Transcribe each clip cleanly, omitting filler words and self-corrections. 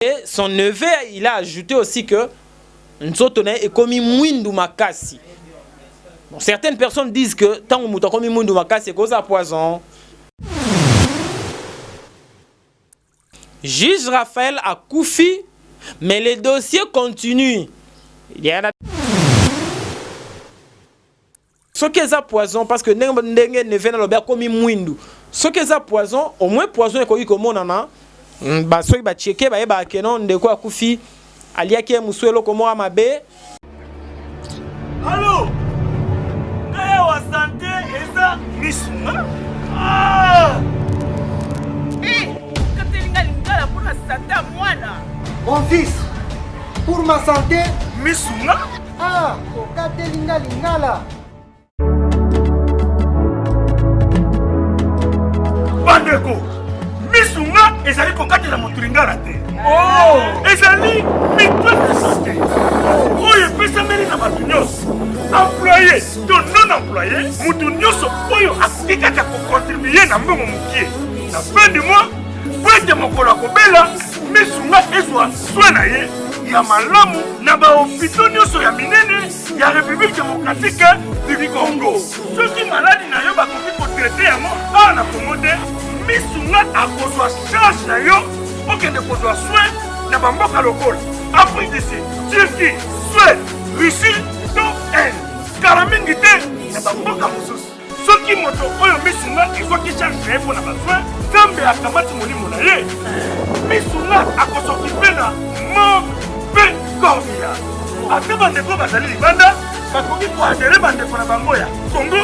Et son neveu, il a ajouté aussi que Nzotone est commis Mwindu Makasi. Bon, certaines personnes disent que tant que commis Mwindu Makasi, c'est cause à poison. Juge Raphaël Akoufi, mais les dossiers continuent. Il y a ce qui est à poison, parce que Ndenge ne vient pas comme Mwindu. Ce qui est à poison, au moins poison est comme on en a. Baso ba checker ba kenon ndeko Akoufi aliaki muswelo komo amabe. Allô, kaya wa santé eza misuma. Ah, katelinga lingala pour la santé à mwana. Mon fils, pour ma santé, misuma. ah, katelinga lingala. Bandeko, misuma ezali kokatela motu lingala te. Oh, ezali mitwe de santé. Oyo epesameli na bato nyonso. Employé to non employé, motu nyonso oyo akoki kaka kocontribue na mbongo mokie. Na fin du mois, po ete mokolo akobela, misunga ezwa soin na ye ya malamu na bahopitau nyonso ya minene ya République démocratique du Congo. Soki maladi na yo bakoki kotraite yango awa na Congo te, misunga akozwa charge na yo okende kozwa soin na bamboka lokola Afrique du Sud, Turquie, Suède, Russie to Inde. Kala mingi te na bamboka mosusu. Soki moto oyo misunga ezwaki charge na ye mpo na basoin, Nzambe akamati molimo na ye, misunga akosokipe na mabe korbia. Ate bandeko bazali libanda bakoki koadere bandeko na bango ya Congo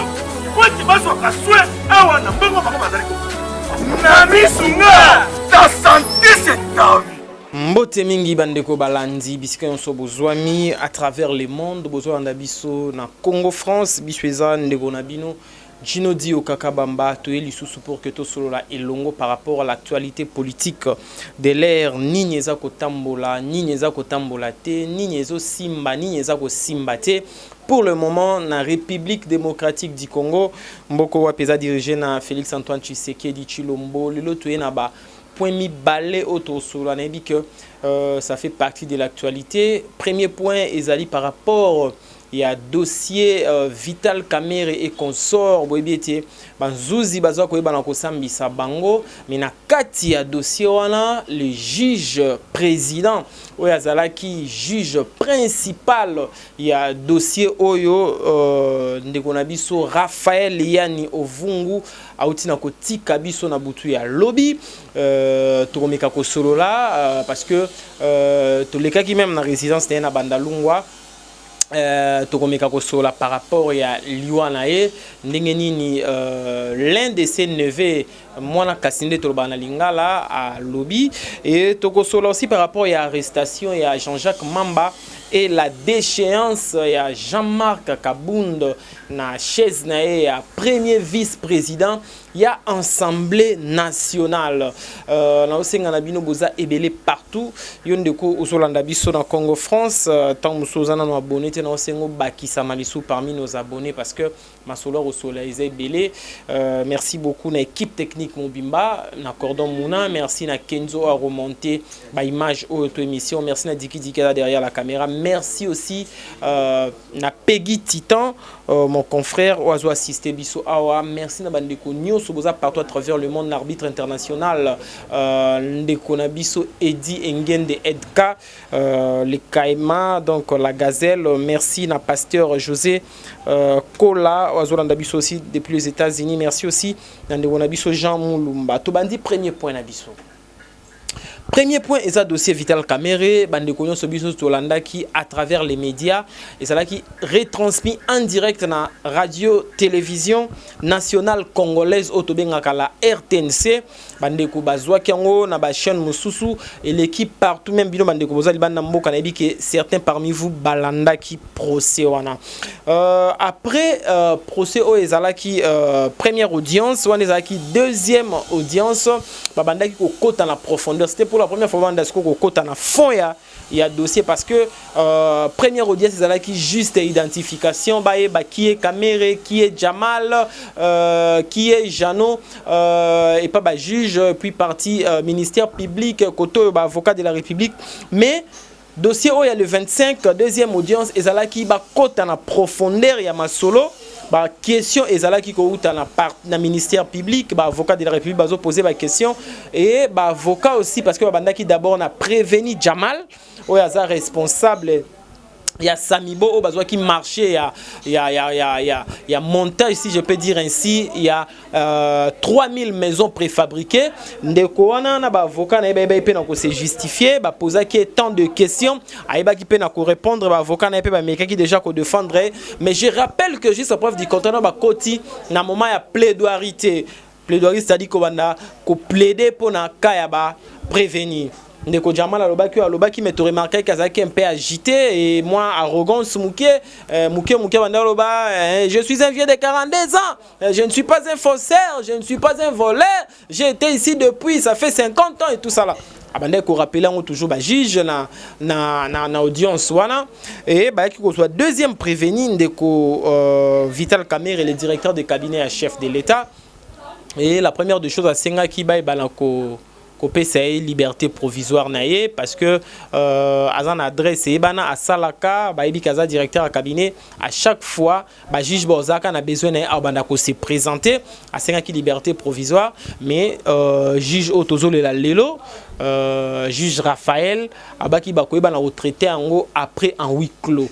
po ete bazwaka soin awa na mbongo bango bazali kokoki. Na misunga ta santé c'est ta vie. Mbote mingi bandeko balandi bisika yonso bozwami à travers le monde bozwanda biso na Congo France bisweza ndeko na bino Gino Dio Kakabamba toye lisusu pour que to solo la elongo par rapport à l'actualité politique de l'ère nini eza kotambola te nini ezo simba nini eza ko simba te. Pour le moment, na République démocratique du Congo, mboko wa peza dirigé na Félix Antoine Tshisekedi Tshilombo, lelo toye na ba point mi balé auto solo na bi que ça fait partie de l'actualité. Premier point ezali par rapport il y a dossier Vital Kamerhe et consort boyebiete banzuzi bazwa koyeba na kosambisa bango mais na kati ya dossier wana le juge président oyo azalaki juge principal ya dossier oyo ndeko na biso Raphaël Yani Ovungu auti na kotika biso na butu ya lobby tokomeka kosolola parce que tolekaki même na résidence na Bandalungwa tokomeka kosola par rapport ya liwanae ndenge nini l'un de ses neveux mwana kasinde tolobana lingala à lobby et tokosola aussi par rapport ya arrestation ya Jean-Jacques Mamba et la déchéance ya Jean-Marc Kabund na chaise nae ya premier vice-président ya Assemblée nationale na osenga na bino boza ebele partout yondeko osolanda biso na Congo France tant musozana no abonné te na osengo bakisa malisu parmi nos abonnés parce que masolo osolaisé belé merci beaucoup na équipe technique Mobimba na Cordon Mouna merci na Kenzo a remonté ba image auto émission merci na Diki Dikela derrière la caméra merci aussi na Peggy Titan mon confrère oazo assisté biso awa merci na bandeko nyonso boza partout à travers le monde l'arbitre international ndeko na biso Edi Engende Edka les Kaima donc la Gazelle merci na pasteur José Kola oazo landa biso aussi depuis les États-Unis merci aussi na ndeko na biso Jean Moulumba to bandi premier point na biso. Premier point, c'est le dossier Vital Kamerhe, bandeko nyonso biso tolanda qui à travers les médias et ça là qui retransmis en direct na radio télévision nationale congolaise otobengaka la RTNC bandeko bazwa kiango na ba chaîne mususu et l'équipe partout même bino bandeko bozali banda mboka na que certains parmi vous balanda qui procès wana après procès o ezala qui première audience wana ezala qui deuxième audience babanda qui kokota na profondeur c'était pour la première fois on a côté na fond ya dossier parce que première audience c'est là qui juste identification qui est Kamere, qui est Jamal, qui est Jano et pas juge puis partie ministère public côté avocat de la République mais dossier où il y a le 25 deuxième audience et là qui côté en profondeur ya masolo question ezala ki ko uta na ministère public avocat de la République bazo poser question et avocat aussi parce que banda qui d'abord na prévenu Jamal ou yaza responsable il y a Samibo au besoin qui marchait il y a montage si je peux dire ainsi il y a 3000 maisons préfabriquées ndeko wana na ba avocat na ba pe na ko se justifier ba poser qui tant de questions aiba qui pe na ko répondre ba avocat na pe ba meka qui déjà ko défendre mais je rappelle que juste preuve du contraire ba koti na moment ya plaidoirie c'est-à-dire ko banda ko plaider pour na ka ya ba prévenir ndeko Jamal alobaki mais tu remarqué kazaki un peu agité et moi arrogance mouké banda loba je suis un vieux de 42 ans je ne suis pas un faussaire je ne suis pas un voleur j'ai été ici depuis ça fait 50 ans et tout ça là abandé ko rappeler on toujours juge na audience wana et qui soit deuxième prévenu ndeko Vital Kamerhe le directeur de cabinet à chef de l'État et la première des choses à senga ki balako PCA liberté provisoire naie parce que azan adresse et bana à Salaka baibi kaza directeur à cabinet à chaque fois juge Bozaka a besoin na bandako se présenter à senga ki liberté provisoire mais juge Otozo le lelo juge Raphaël abaki bakoy bana retraité ango après en huis clos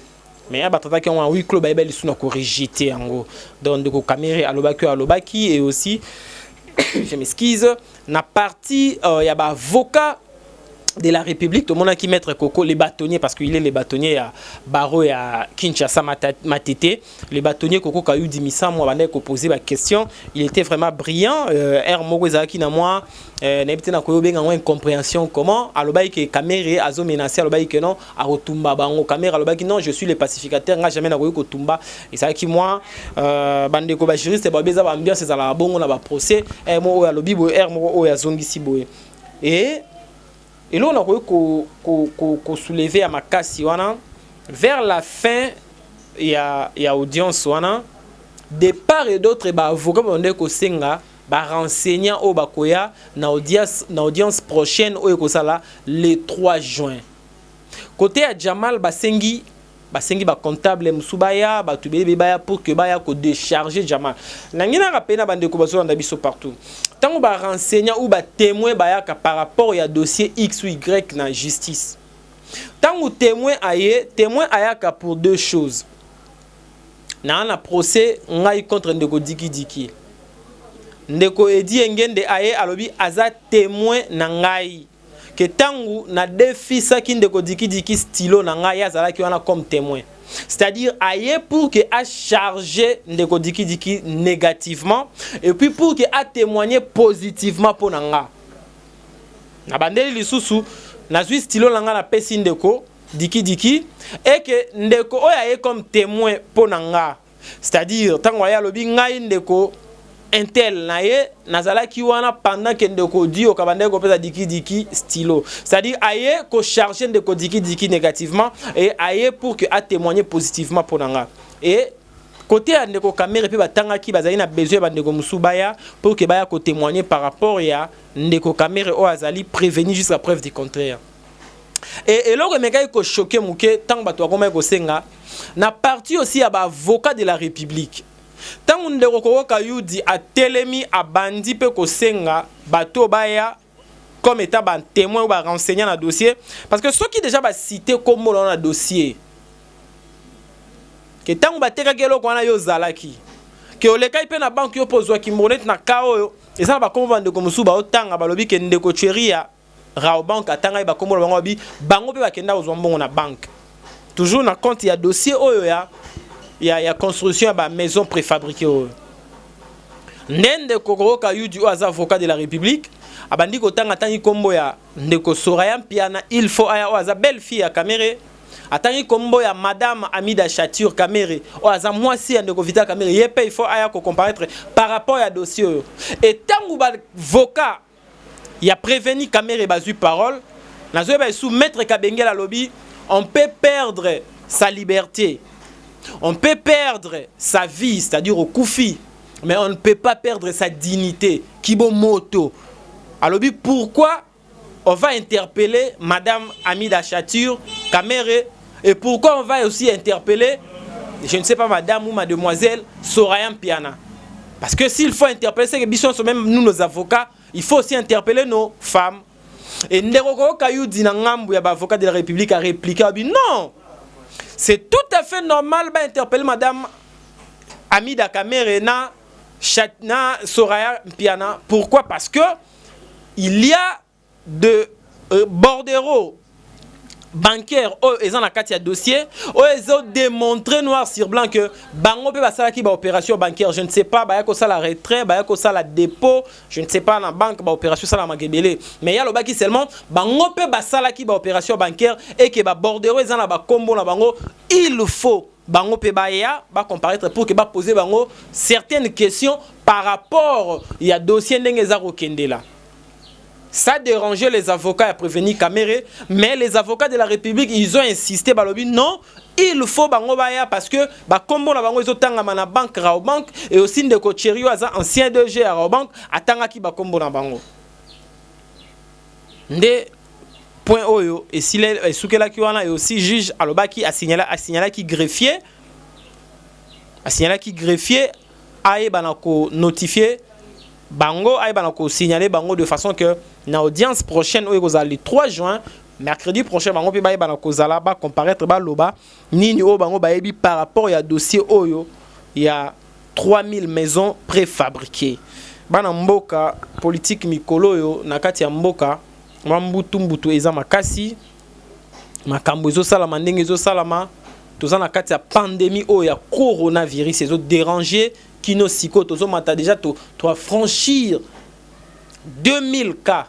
mais abatata qui ont en huis clos baibel suna ko rejeter ango donc de Kamerhe alobaki et aussi je m'excuse na partie il y a avocat de la République tout le monde qui mettre Coco les bâtonniers parce qu'il est les bâtonniers à Baro et à Kinshasa Matete les bâtonniers Coco Kayou Dimissa moi bandé ko poser la question il était vraiment brillant Moko ezaki na moi n'habité na ko benga une compréhension comment alobai que Kamerhe azo menacer alobai que non a retumba bango Kamerhe alobai que non je suis le pacificateur nga jamais na ko tumba et ça qui moi bandé ko ba juriste ba beza ba ambiance za la bongo na ba procès mo alobi bo Moko o ya zongisi boye et là, on a qu'on soulever à Makassi vers la fin, il y a audience de part et d'autre, avocat ko senga renseignant au bakoya na audience prochaine au ekosala le 3 juin. Côté à Jamal basengi comptable musubaya batubebe baya pour que baya ko décharger Jamal. Nangina rapena bande ko baso ndabiso partout. Tant ba renseignant ou ba témoin baya par rapport à dossier X ou Y na justice. Tant ou témoin ayaka pour deux choses. Na procès ngai contre ndeko diki. Ndeko edi ngende aye alobi aza témoin na ngai. Que tangu na défi ça qui ndeko diki stylo na ngai azala ki wana comme témoin. C'est-à-dire aye pour que a chargé ndeko diki négativement et puis pour que a témoigné positivement pour nanga. Na bandeli lisusu na zui stylo nanga na pesi ndeko diki et que ndeko oya comme témoin pour nanga. C'est-à-dire tangu aya lobi ngai ndeko intel naye nazala ki wana pendant que ndeko di o kabande ko pesa diki stylo c'est-à-dire aye ko charger ndeko diki négativement et aye pour que a témoigner positivement pour nanga et côté à ndeko Kamerhe pe batanga ki bazali na besoin ba ndeko musubaya pour que baya ko témoigner par rapport ya ndeko Kamerhe o azali prévenir jusqu'à preuve du contraire et là meka ko choquer muke tant bato akoma ko senga na partie aussi ya ba avocat de la République. Tant ndeko kokoka yudi a telemi a bandi pe ko senga bato baya comme état ban témoin ou ba renseigner na dossier parce que ceux qui déjà ba cité comme dans na dossier que tant ba teka kelo ko na yo zalaki que oleka ipe na banque yo pozwa ki monnaie na kao et ça ba comme bande ko musuba otanga balobi ke ndeko cheria rao banque atanga ba comme bango bi bango pe ba kenda ozwa mbongo na banque toujours na compte ya dossier oyo ya il y a construction à maison préfabriquée. Nende kokoroka yudi aux avocats de la République. Abandi kotanga tangi kombo ya ndeko Soraya Piana il faut aya oza belle fille à Kamerhe. Atangi kombo ya madame Amida Chature Kamerhe. Oza mwasi ndeko Vital Kamerhe yepe il faut aya ko comparaître par rapport à dossier. Et tangu ba avocat il a prévenu Kamere bazu parole nazo ba sous maître Kabengela lobby on peut perdre sa liberté, on peut perdre sa vie, c'est-à-dire au Koufi, mais on ne peut pas perdre sa dignité. Kibo moto. Alors pourquoi on va interpeller Madame Amida Chatur Kamere et pourquoi on va aussi interpeller, je ne sais pas, Madame ou Mademoiselle Soraya Mpiana? Parce que s'il faut interpeller, c'est que Bisson sont même nous nos avocats, il faut aussi interpeller nos femmes. Et Ndéroko Kayou Dinangambu, avocat de la République, a répliqué, non, c'est tout à fait normal d'interpeller Madame Amida Kamere na Soraya Mpiana. Pourquoi? Parce que il y a de bordereaux bancaires ils ont la carte dossier ils ont démontré noir sur blanc que bango pe basala ki ba opération bancaire, je ne sais pas ba ko sala retrait ba ko sala dépôt, je ne sais pas na banque ba opération sala magebele, mais ya lo baki seulement bango pe basala ki ba opération bancaire et que ba bordereaux ils ont la ba combo na bango, il faut bango pe ba ya ba comparaître pour que ba poser bango certaines questions par rapport il y a dossier ndenge za kokende là. Ça dérangeait les avocats à prévenir Kamere, mais les avocats de la République, ils ont insisté, balobi, non, il faut bango baya parce que comme on a bango ils ont tanga na banque Raobank et aussi de Kocherio ancien DG à Raobank atanga ki bakombo na bango. Nde point oyo et s'il est soukela ki wana et aussi juge alobaki a signalé qui greffier a banako notifier bango a banako signaler bango de façon que na audience prochaine où le 3 juin mercredi prochain bango pe ba banako zala ba comparaître ba loba nini o bango ba yebi par rapport ya dossier oyo il y a 3000 maisons préfabriquées bana mboka politique mikolo yo na kati ya mboka mbutu eza makasi makambo ezo salama ndenge ezo salama toza na kati ya pandémie oyo ya coronavirus ezo déranger kino siko tozo mata déjà to franchir 2000 cas.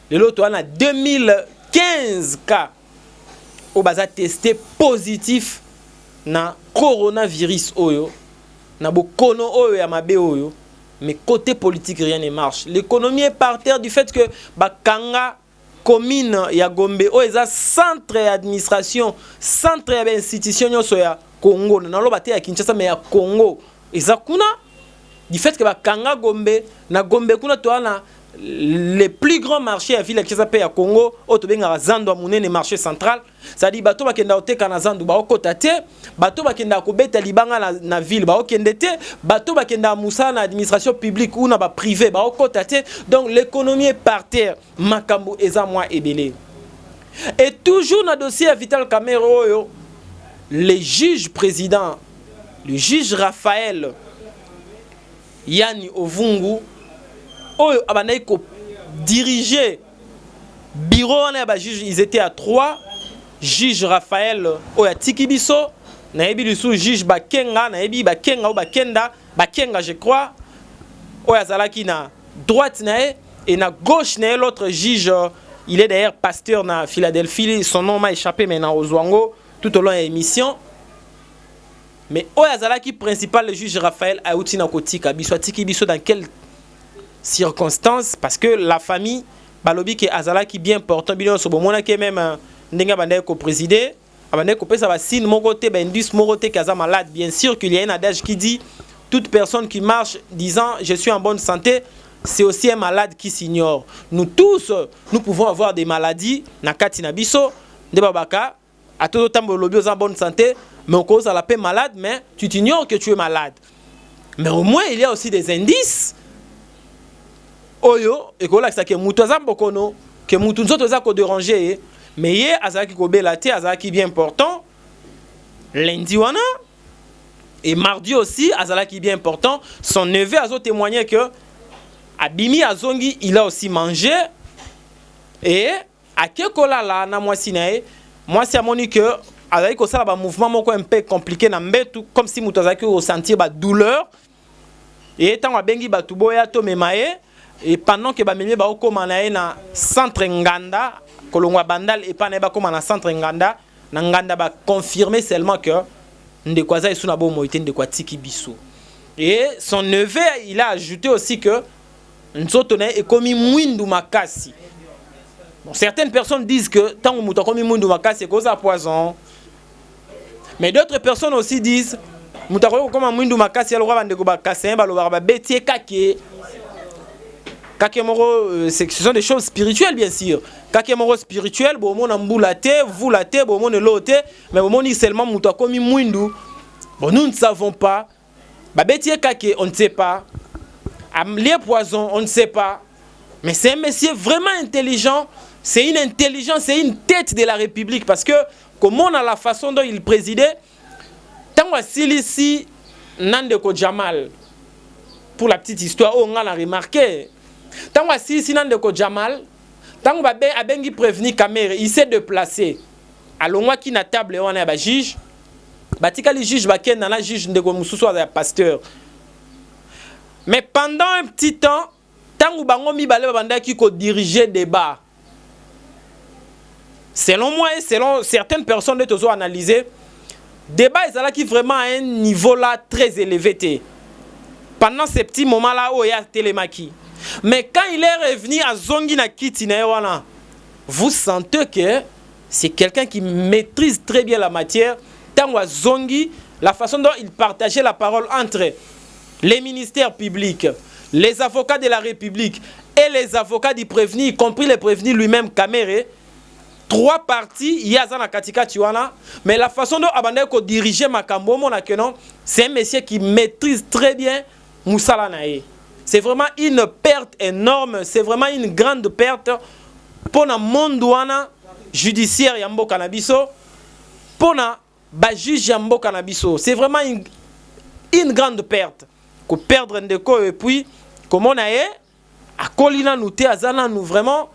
L'autre on a 2015 cas au basa testé positif na coronavirus oyo na bokono oyo ya mabe oyo, mais côté politique rien ne marche. L'économie est par terre du fait que bakanga commune ya Gombe o eza centre d'administration, centre d'institution nyoso ya Congo na lo bate ya Kinshasa mais ya Congo eza kuna du fait que bakanga Gombe na Gombe kuna to na les plus grands marchés à ville qui s'appelle à Congo auto benga zando munene marché central, ça dit bato bakenda oteka na zando ba okota te, bato bakenda ko beta libanga na ville ba okende te, bato bakenda musa na administration publique ou na ba privé ba okota te. Donc l'économie est par terre, makambo eza moi ebele. Et toujours na dossier à Vital Kamerhe oyo, les juges présidents, le juge Raphaël Yani Ovungu oyo abanayi ko diriger bureau on a juge, ils étaient à 3 juge Raphaël oyo Tikibiso na yebi lisu juge Bakenga na yebi Bakenga ou Bakenda Bakenga je crois oyo azalaki na droite na et na gauche na l'autre juge il est d'ailleurs pasteur na Philadelphie, son nom m'a échappé maintenant aux Zwango tout au long de l'émission. Mais oyo azalaki principal le juge Raphaël Aouti na kotika biso Tikibiso dans quel circonstances parce que la famille balobi ke azala qui bien important bilon so bomona ke même ndenga bandé ko présider abandé ko pesa ba signe moko te ba indice moko te kaza malade. Bien sûr qu'il y a un adage qui dit toute personne qui marche disant je suis en bonne santé, c'est aussi un malade qui s'ignore. Nous tous nous pouvons avoir des maladies na kati na biso de babaka à tout temps bolobi en bonne santé mais on cause à la paix malade mais tu t'ignores que tu es malade. Mais au moins il y a aussi des indices oyo ekola que mutu azambokono que mutu nzoto za ko déranger mais ye azaki ko belate azaki bien important lundi wana et mardi aussi azalaki bien important son neveu azo témoigner que Abimi Azongi il a aussi mangé et akekola la na mwasi nae mwasi amoni que azaki ko sala ba mouvement moko un peu compliqué na mbetu comme si mutu azaki ko sentir ba douleur et tant abengi batu boya to memaye. Et pendant que bamemi ba okoma na na centre Nganda kolongwa bandal et pas na ba koma na centre Nganda na Nganda ba confirmer seulement que ndekwaza isuna bo moité ndekwa tiki biso. Et son neveu il a ajouté aussi que nzoto na ekomi mwindu makasi. Bon, certaines personnes disent que tant que muta komi mwindu makasi c'est cause à poison. Mais d'autres personnes aussi disent muta komi mwindu makasi alors bandeko ba kasin ba loba ba betie kake. Kakemoro, ce sont des choses spirituelles bien sûr. Kakemoro spirituel, bon mon amboulate, vous late, bon mon lote, mais bon mon seulement muta komi mwindu. Bon nous ne savons pas. Ba betie kake, on ne sait pas. Les poisons, on ne sait pas. Mais c'est un monsieur vraiment intelligent. C'est une intelligence, c'est une tête de la République. Parce que, comme on a la façon dont il présidait, tant que Silisi Nandeko Jamal, pour la petite histoire, on a remarqué. Tant que Silisi Nandeko Jamal, tant que Abengi prévenu Kamere, il s'est déplacé. Alors, moi qui n'a table, on a un juge. Batika les juges, Baken, on a un juge de Gomususo, un pasteur. Mais pendant un petit temps, tant que Bango Mibale Banda qui dirigeait le débat, selon moi et selon certaines personnes qui ont analysé, le débat est qui vraiment à un niveau là très élevé. Pendant ces petits moments là où il y a Télémaki. Mais quand il est revenu à Zongi na Kiti, vous sentez que c'est quelqu'un qui maîtrise très bien la matière. Tant que Zongi, la façon dont il partageait la parole entre les ministères publics, les avocats de la République et les avocats du prévenu, y compris le prévenu lui-même, Kamere, trois parties, il y a Zana Katika Tiwana, mais la façon dont Abandeko dirigeait Makambo, c'est un monsieur qui maîtrise très bien Moussala Nae. C'est vraiment une perte énorme, c'est vraiment une grande perte pour le monde judiciaire Yambo Canabiso, pour le juge Yambo Canabiso. C'est vraiment une grande perte. Que perdre Ndeko et puis comme on a à Colina nous Azana nous vraiment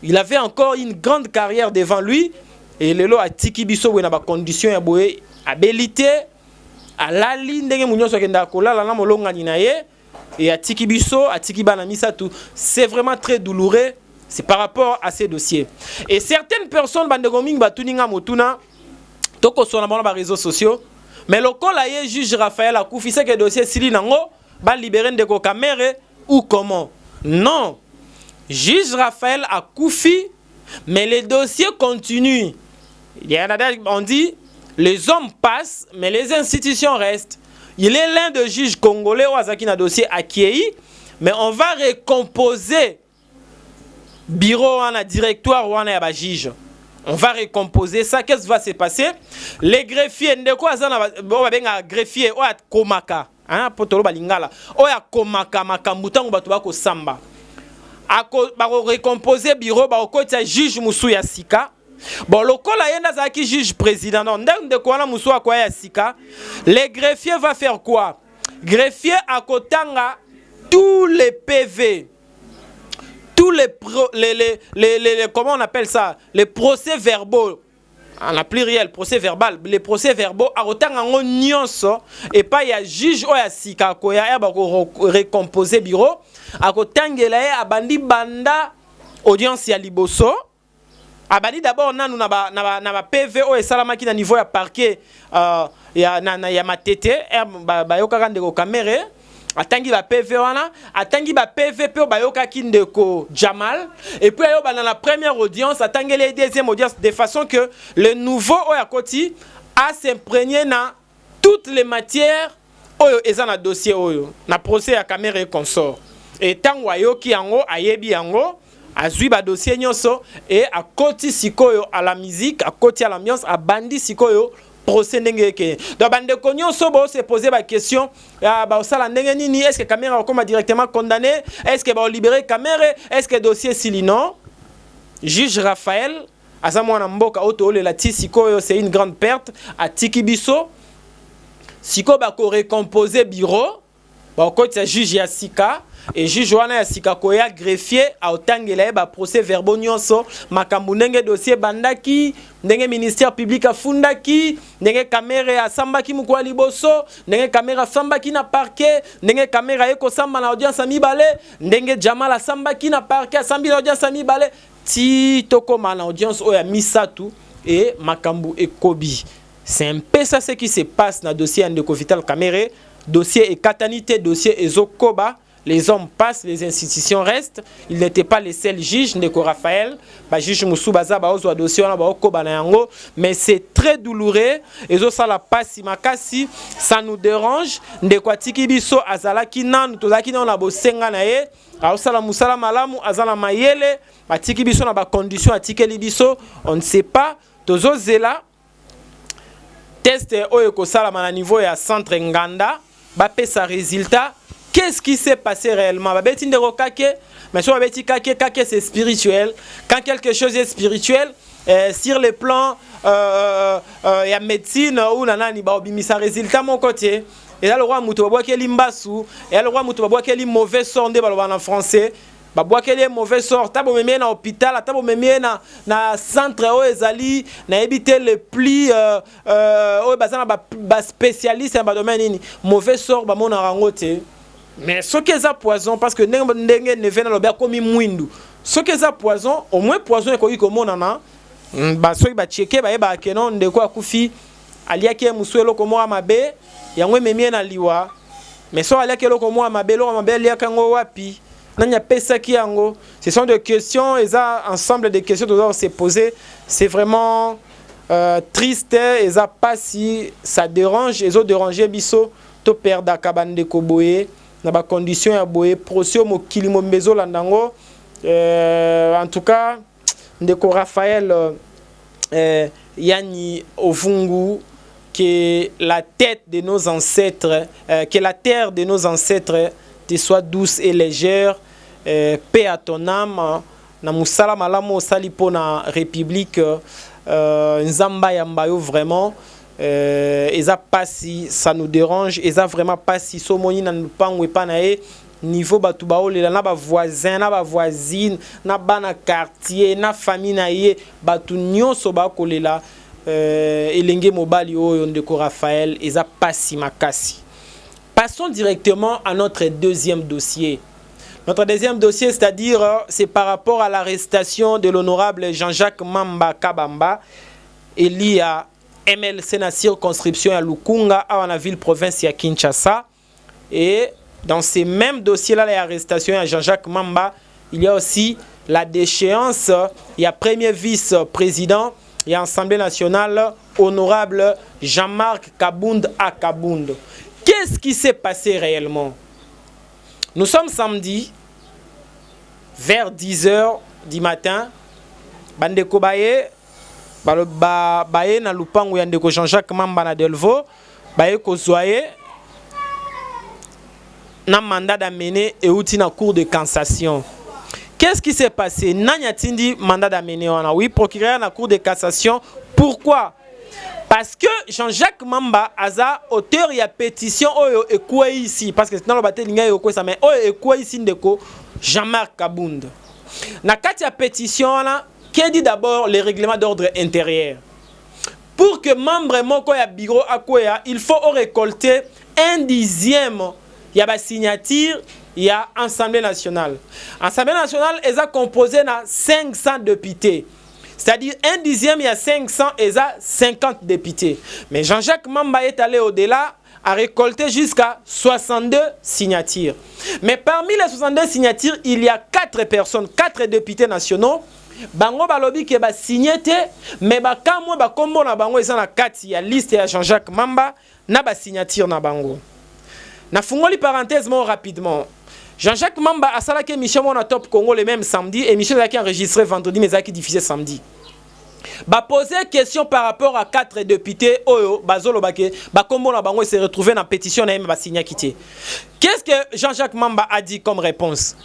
il avait encore une grande carrière devant lui et lelo a tiki biso we na ba condition ya boye abilité à la ligne ndenge munyo so kenda kola na molonga ni na ye et a tiki biso a tiki bana misa tout c'est vraiment très douloureux c'est par rapport à ces dossiers et certaines personnes bandeko mingi batuninga motuna toko sona ba réseaux sociaux mais le col a juge Raphaël Akoufi c'est que dossier Sili Nango va libérer Ndeko Kamere ou comment? Non. Juge Raphaël Akoufi, mais les dossiers continuent. On dit les hommes passent, mais les institutions restent. Il est l'un des juges congolais au Azaki na dossier accueilli, mais on va récomposer bureau en directoire ou en juge. On va récomposer ça. Qu'est-ce qui va se passer? Les greffiers, ndeko azana ba greffier o at komaka, hein, potolo balingala. O ya komaka makambutango batu bako samba. Ako ba récomposer bureau ba okoti juge musu ya sika. Bon lokola yenda zaki juge président non ndeko wana musu akwa ya sika. Les greffiers va faire quoi? Greffier akotanga tous les PV. Tous les comment on appelle ça, les procès verbaux en a pluriel procès verbal les procès verbaux à autant en nyonso et pas il y a juge ou ya sika ko ya ba récomposer bureau à kotangela ya abandi banda audience ya liboso abandi d'abord nanu na ba PV o esalamaki na niveau ya parquet ya matete ba yoka ndeko Kamere atangi ba PV wana atangi ba PV pe bayoka kindeko Jamal et puis ayo dans la première audience atangi les deuxième audience de façon que le nouveau Oyakoti a s'imprégné dans toutes les matières oyo ezana dossier oyo na procès ya Kamere et consort et tango ayoki yango ayebi yango azui ba dossier nyonso et à koti sikoyo à la musique à koti à l'ambiance à bandi sikoyo procès ndengeke donc bande konyo sobo se poser la question ba osala ndenge nini est-ce que Kamere comme directement condamné est-ce que ba libérer Kamere est-ce que dossier silino juge Raphaël azamwana mboka auto le lati sikoyo c'est une grande perte à Tikibiso siko ba ko récomposer bureau ba ko tia juge ya sika et juge wana ya sika koya greffier a otangela ba procès verbaux nyonso makambu ndenge dossier bandaki ndenge ministère public afundaki ndenge Kamere asambaki mukwa liboso ndenge Kamere asambaki na parquet ndenge Kamere eko samba na audience amibale ndenge Jamal asambaki na parquet asambi na audience amibale ti tokoma na audience oya misatu et makambu ekobi. C'est un peu ça ce qui se passe dans le dossier Ndeko Vital Kamere, dossier et katanité, dossier ezokoba les hommes passent, les institutions restent. Il n'était pas les seuls juges, Ndeko Raphaël, juge Mousoubaza, dossier, mais c'est très douloureux. Et ça la passe, makasi, ça nous dérange. Ndeko Atiki Biso, Azala Kinan, Tozaki na la bosenga na ye, Aosala Musala Malamu, Azala Mayele, Atiki Biso na ba condition, Atiki Biso, on ne sait pas. Tozo Zela, test Oyeko Salama na niveau ya centre Nganda, Bapé sa résultat. Qu'est-ce qui s'est passé réellement? Mais sur Kake, c'est spirituel. Quand quelque chose est spirituel, sur le plan il y a médecine ou nanani ba obimisa résultat mon côté. Et là le roi Moutou ba boakeli mbasu, et là le roi Moutou ba boakeli mauvais sort de baloba en français. Ba boakeli mauvais sort, tabo memie na hôpital, tabo memie na centre o ezali na éviter le pli o bazana ba spécialiste dans domaine nini. Mauvais sort ba mona rangote. Mais ce qui est poison, parce que ndenge ne vient dans comme mwindu. Ce qui est poison, au moins poison est comme monana. Ceux qui checker ba kenon ndeko akufi aliaki musuelo komo amabe yango memie na liwa. Mais so aliaki lo komo amabe aliaka ngo wapi. Nanya pesa ki yango. Ce sont des questions, et ça ensemble de questions que se poser. C'est vraiment triste et ça pas si ça dérange, les autres déranger biso to perdre kabande koboye. Na ba condition ya boye prosio mo kilimo mbezo landango en tout cas Ndeko Raphaël yani Ovungu, que la tête de nos ancêtres que la terre de nos ancêtres te soit douce et légère, paix à ton âme na musala malamu osali po na république nzamba yambayo vraiment. Et ça pas si ça nous dérange, et ça vraiment pas si somoni na lupango pas na niveau batu baolela na ba voisin na ba voisine na bana quartier na famille na ye batu nyonso ba kolela elenge mobali oyo Ndeko Raphaël, et ça pas si makasi. Passons directement à notre deuxième dossier. Notre deuxième dossier, c'est-à-dire c'est par rapport à l'arrestation de l'honorable Jean-Jacques Mamba Kabamba, élu à MLC na circonscription à Lukunga, à la ville province à Kinshasa. Et dans ces mêmes dossiers-là, l'arrestation à Jean-Jacques Mamba, il y a aussi la déchéance, il y a premier vice-président, il y a Assemblée nationale, honorable Jean-Marc Kabound à Kabound. Qu'est-ce qui s'est passé réellement? Nous sommes samedi, vers 10h du matin, Bandeko Baye, baye na lupango ya Ndeko Jean-Jacques Mamba na Delvaux, baye kozwaye na mandat d'amener et outil na cour de cassation. Qu'est-ce qui s'est passé? Nanya tindi mandat d'amener wana. Oui, procureur na cour de cassation. Pourquoi? Parce que Jean-Jacques Mamba aza auteur ya pétition oyo ekwe ici, parce que sinon le baté linga yoko ça, mais oyo ekwe ici Ndeko Jean-Marc Kabound. Na kati ya pétition là, qui dit d'abord les règlements d'ordre intérieur. Pour que membre moko ya bureau akoya, il faut récolter 1/10 ya ba signature ya Assemblée nationale. Assemblée nationale est composée de 500 députés. C'est-à-dire 1/10 ya 500 et 50 députés. Mais Jean-Jacques Mamba est allé au-delà, a récolté jusqu'à 62 signatures. Mais parmi les 62 signatures, il y a 4 personnes, 4 députés nationaux. Bango balobi ke ba signé te, mais ba kamwe ba kombo na bango eza na kati ya liste ya Jean-Jacques Mamba na ba signature na bango. Na fungoli parenthèse mo rapidement. Jean-Jacques Mamba a salaki émission mon Top Congo le même samedi, émission qui enregistrée vendredi mais qui diffusée samedi. Ba poser question par rapport à 4 députés oyo bazolo bake ba kombo na bango se retrouver dans pétition na ba signé quitté. Qu'est-ce que Jean-Jacques Mamba a dit comme réponse?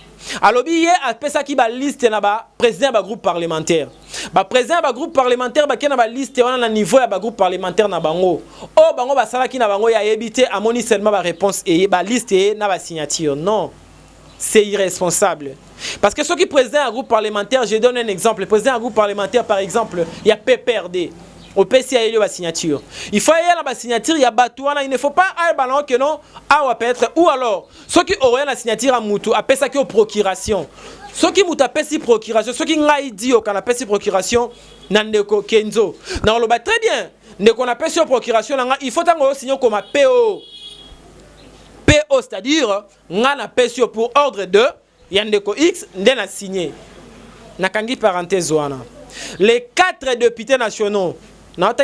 Alors il y a pesa ki ba liste na ba président ba groupe parlementaire. Ba président ba groupe parlementaire ba kena ba liste wana na niveau ya ba groupe parlementaire na bango. O bango ba sala ki na bango ya ebité amoni seulement ba réponse et ba liste et na ba signature. Non. C'est irresponsable. Parce que ceux qui président un groupe parlementaire, je donne un exemple. Le président d'un groupe parlementaire, par exemple, il y a PPRD. Au PCA, il y a la signature. Il faut y aller à la signature, il y a Batouana. Il ne faut pas aller ballon que non, à peut-être. Ou alors, ceux qui auraient la signature à Moutou, appellent ça que procuration. Ceux qui Moutou appellent procuration, ceux qui n'ont pas dit qu'on appelle procuration, Nandeko Kenzo. Non, on le très bien. Dès qu'on appelle sur procuration, il faut signer comme PO. PO, c'est-à-dire ngana pesio pour ordre de Yandeko X ndena signé. Nakangi parenthèse wana. Les 4 députés nationaux, na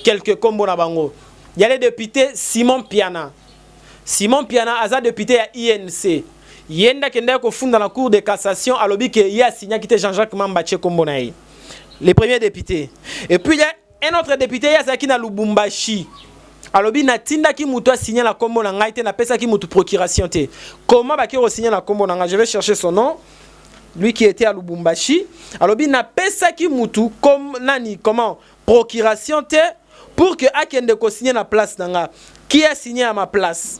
quelques combos na bango. Il y a le député Simon Piana. Simon Piana aza député à INC. Yenda kenda ko funda la cour de cassation à l'obi que y a signé qui était Jean-Jacques Mambache kombo na ye. Les premiers députés. Et puis il y a un autre député Yazaki na Lubumbashi. Alobi na tinda ki mutu a signé la kombo na ngai te na pesa ki mutu procuration te. Comment ba ki re signer la kombo na ngai? Je vais chercher son nom. Lui qui était à Lubumbashi. Alobi na pesa ki mutu comme nani comment procuration te pour que akende ko signer la place na nga. Qui a signé à ma place?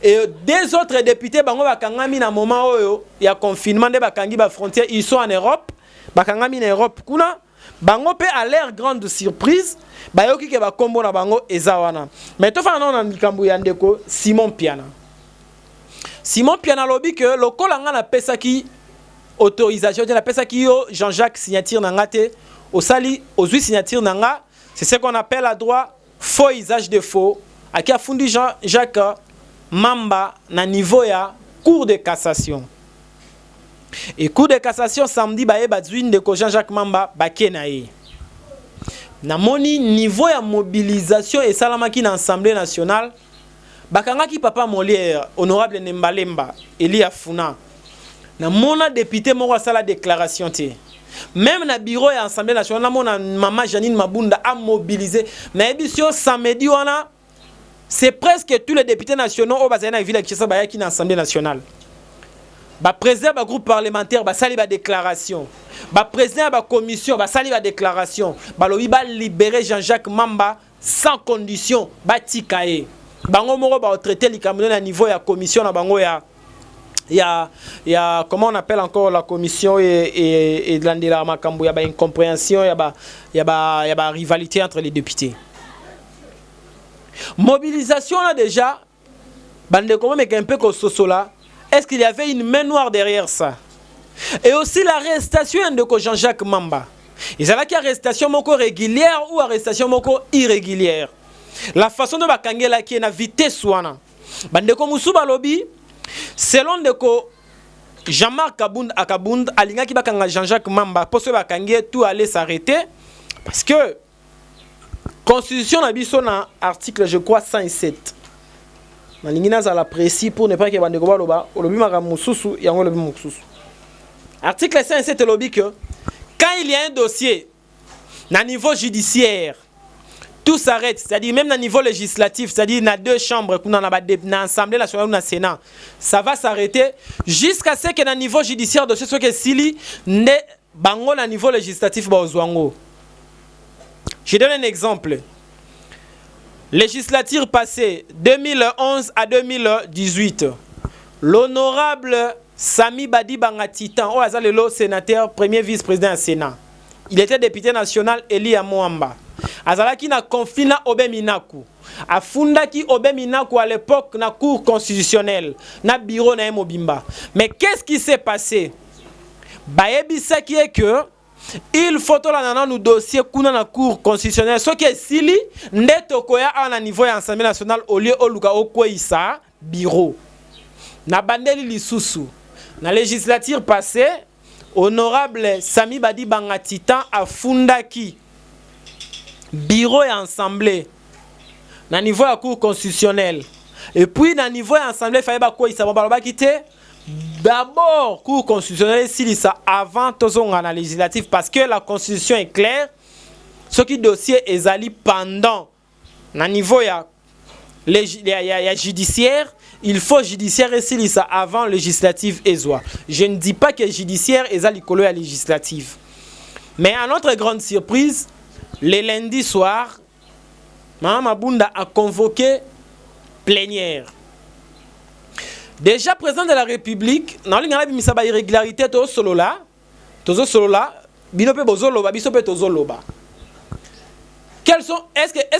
Et des autres députés bango bakangami na moment oyo ya confinement de bakangi ba frontière, ils sont en Europe. Bakangami na Europe kuna. Bango pe à l'air grande surprise bayoki ke ba kombo na bango ezawana. Mais to fa na likambu ya ndeko Simon Piana. Simon Piana lobi que lokola nga na pesa ki autorisation de la pesa ki yo Jean-Jacques signature na ngate au sali aux 8 signatures na nga, c'est ce qu'on appelle à droit faux usage de faux. Aki a fundi Jean-Jacques Mamba na niveau ya cour de cassation. Et cour de cassation samedi baye bazwin de ko Jean-Jacques Mamba bakenaye. Na moni niveau ya mobilisation et salamaki na Assemblée nationale bakangaki papa Molière honorable Nembalemba Eli Afuna. Na mona député moko sala déclaration te. Même na bureau ya Assemblée nationale na mona maman Janine Mabunda a mobilisé na édition samedi wana. C'est presque tous les députés nationaux au Bazana et Villa Kissa Bayaki dans l'Assemblée nationale. Ba président ba groupe parlementaire ba sali ba déclaration. Ba président ba commission ba sali ba déclaration. Ba lobi ba libérer Jean-Jacques Mamba sans condition ba tikaye. Bango moko ba traiter likambo na niveau ya commission na bango ya comment on appelle encore la commission et de l'andela makambo ya ba incompréhension ya ba rivalité entre les députés. Mobilisation là déjà, bande comment mais un peu comme Sosola, est-ce qu'il y avait une main noire derrière ça? Et aussi l'arrestation de Jean-Jacques Mamba. Ils avaient arrestation moko régulière ou arrestation moko irrégulière. La façon de bakangela qui est na vitesse wana. Bande comme Musuba lobby, selon de ko Jean-Marc Akabund alinga ki bakanga Jean-Jacques Mamba pour se bakange tout aller s'arrêter parce que Constitution na biso na article je crois 107. Na lingina za la précis pour ne pas que bande ko baloba olobi maka mususu yango lobi mususu. Article 107 lobi que quand il y a un dossier na niveau judiciaire tout s'arrête, c'est-à-dire même na niveau législatif, c'est-à-dire na deux chambres kuna na assemblée nationale ou na sénat, ça va s'arrêter jusqu'à ce que na niveau judiciaire dossier soit que sili ne bango na niveau législatif ba ozwango. Je donne un exemple. Législature passée 2011 à 2018. L'honorable Sami Badi Bangatitan, au Azalelo, sénateur, premier vice-président du Sénat. Il était député national Eli Amouamba. Azalaki na conflit na Obeminaku. Afundaki Obeminaku à l'époque na cour constitutionnelle, na bureau na Mobimba. Mais qu'est-ce qui s'est passé? Baebisa qui est que il faut que nous dossier kuna na cour constitutionnelle ce qui est sili ndeto koya à niveau ya Assemblée nationale au lieu oluka okoisa bureau na bandeli lisusu na législature passée honorable Sami Badi Bangatitan a fundaki bureau ya assemblée na niveau ya cour constitutionnelle et puis na niveau ya assemblée fallait ba koisa ba quitter. D'abord, cour constitutionnelle, s'il ça avant la législative, parce que la constitution est claire, ce qui dossier est allé pendant, na niveau ya judiciaire, il faut judiciaire et s'il ça avant législative et zoa. Je ne dis pas que judiciaire est allé coller à législative, mais à notre grande surprise, le lundi soir, Mme Mabunda a convoqué plénière. Déjà président de la République, dans les irrégularités, est-ce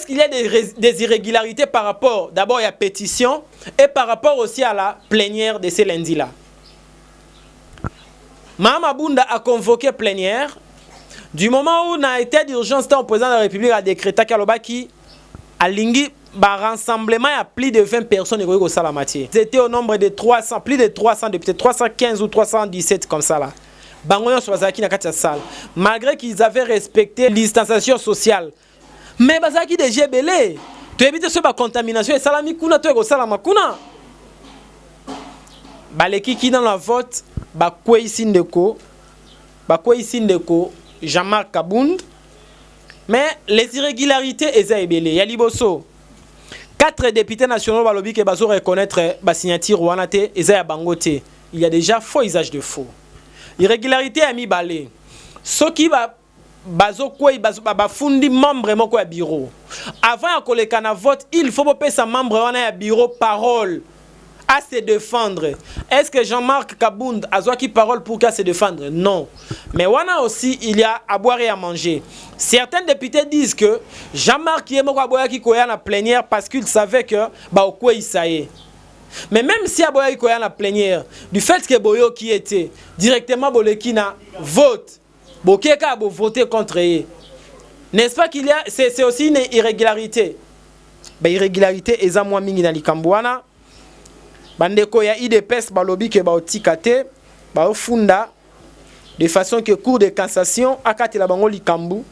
qu'il y a des irrégularités par rapport d'abord à la pétition et par rapport aussi à la plénière de ces lundis-là? Mme Mabunda a convoqué plénière. Du moment où on a été d'urgence, le président de la République a décrété qu'Alobaki a lingui rassemblement à plus de 20 personnes au Salamatier. Ils étaient au nombre de 300, plus de 300 députés, 315 ou 317 comme ça là. Bangoyon Swazaki na katia salle. Malgré qu'ils avaient respecté la distanciation sociale. Mais bazaki de GBL. Tu évites ce ba contamination et salami kuna to go salama kuna. Baleki qui dans la vote ba kwei sindeko Jean-Marc Kabound. Mais les irrégularités ezebele ya liboso. 4 députés nationaux balobi ke bazo reconnaître ba signature wana te ezaya bangote. Il y a déjà faux usage de faux. Irrégularité a mis balé. Ce qui va bazo quoi ba fundi membre moko ya bureau. Avant ya koleka na vote, il faut pas sa membre wana ya bureau parole à se défendre. Est-ce que Jean-Marc Kabound a qui parole pour qu'à se défendre? Non. Mais wana aussi il y a à boire et à manger. Certains députés disent que Jean-Marc est moko boya ki koya na plénière parce qu'il savait que ba okwe isaye. Mais même si Aboya Ikoya la plénière, du fait que Boyo qui était directement Bolekina vote, Bokeka a voté contre eux. N'est-ce pas qu'il y a, c'est aussi une irrégularité. Ben irrégularité eza moi mingi na likambwana. Bandeko ya IDPS balobi ke ba otikate, ba ofunda de façon que cour de cassation akati la bango likambu.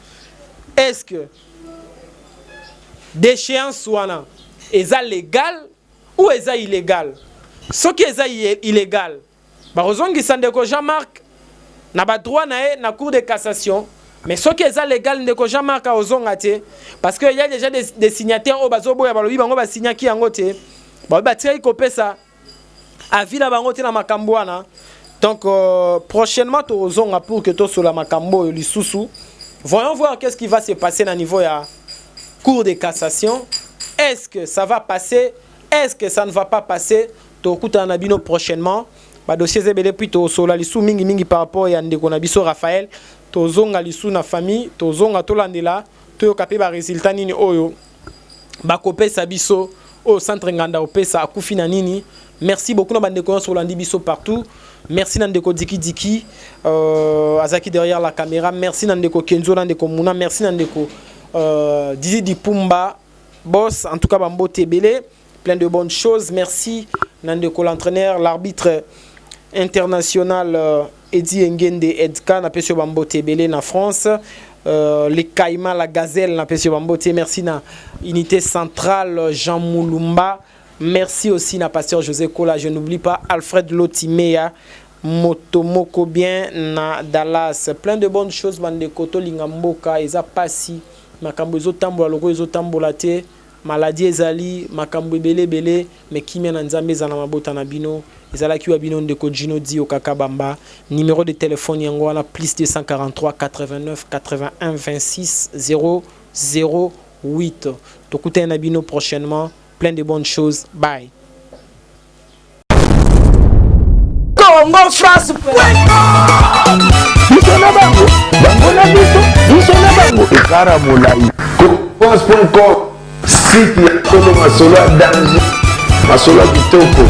Est-ce que déchéance wana eza légal ou est-ce illégal? Ce qui est illégal, barozongi sandeko Jean-Marc n'a pas droit na cour de cassation, mais ce qui est légal ndeko Jean-Marc a ozongate parce que il y a déjà des signataires au bazo boya balobi bango ba signa ki angote ba tira kopesa avis la bango te na makambwana. Donc prochainement to ozonga pour que to sur la makambo lisusu. Voyons voir qu'est-ce qui va se passer na niveau ya cour de cassation. Est-ce que ça va passer? Est-ce que ça ne va pas passer? Tokuta nabino prochainement. Ba dossier zebele puis to sola lisu mingi par rapport à ndeko nabiso Raphaël. To zonga lisu na famille, to zonga to landela, to kapé ba résultat nini oyo. Ba kopé sabiso au centre nganda opesa akufina nini. Merci beaucoup na bandeko sur landi biso partout. Merci Nandeko Diki Azaki derrière la caméra. Merci Nandeko Kenzo Nandeko Muna. Merci Nandeko Didi Dipumba boss en tout cas Bambo Tebele. Plein de bonnes choses. Merci Nandeko l'entraîneur, l'arbitre international Eddie Ngende Edka na pesio Bambo Tebele na France. Les Caïmans, la Gazelle na pesio Bambo Te. Merci na unité centrale Jean Moulumba. Merci aussi na pasteur José Kola. Je n'oublie pas Alfred Lotimea, Motomoko bien na Dallas. Plein de bonnes choses. Bandeko to lingamboka eza pasi. Makambo ezo tambola loko ezo tambola te. Maladie ezali makambo ebele mais kimia na nzambe za na mabota na bino ezala ki wa bino ndeko Gino Di Okakabamba. Numéro de téléphone yango wana plus 243 89 81 26 008. Tokuta na bino prochainement. Plein de bonnes choses. Bye. Congo France. Site ya Kolo Masolo ya danger, Masolo ya kitoko.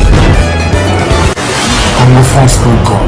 Congo France.com